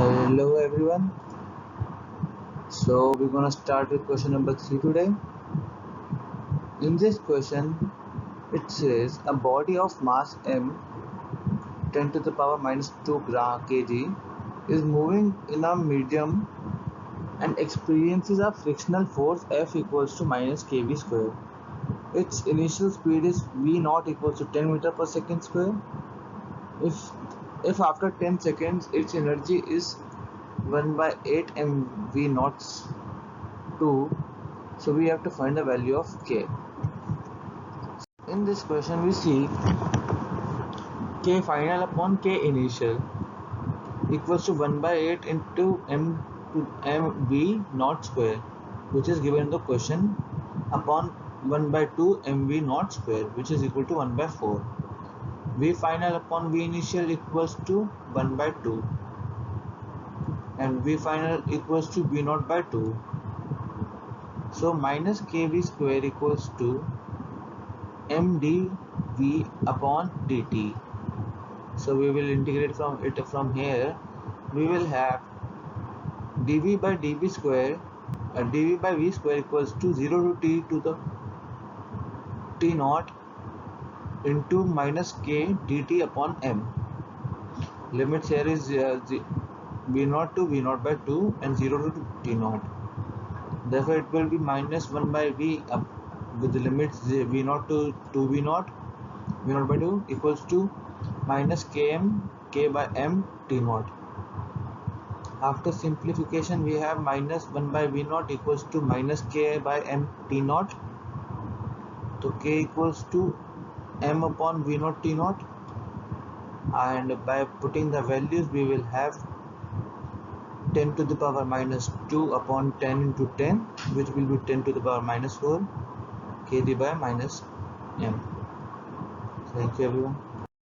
Hello everyone. So we're gonna start with question number 3 today. In this question, it says a body of mass m 10 to the power minus 2 kg is moving in a medium and experiences a frictional force F equals to minus kV square. Its initial speed is v naught equals to 10 meter per second square. If after 10 seconds its energy is 1 by 8 mv naught 2, so we have to find the value of k. In this question we see k final upon k initial equals to 1 by 8 into mv naught square, which is given in the question, upon 1 by 2 mv naught square, which is equal to 1 by 4. v final upon v initial equals to 1 by 2 and v final equals to v naught by 2. So minus kv square equals to mdv upon dt. So we will integrate from here. We will have dv by dv square, dv by v square equals to 0 to t to the t naught into minus k dt upon m. Limits here is v naught to v naught by 2 and 0 to t naught. Therefore it will be minus 1 by v with the limits v naught to 2v naught, v naught by 2 equals to minus km k by m t naught. After simplification we have minus 1 by v naught equals to minus k by m t naught. So k equals to m upon v naught t naught, and by putting the values we will have 10 to the power minus 2 upon 10 into 10, which will be 10 to the power minus 4 kg by minus m. Thank you everyone.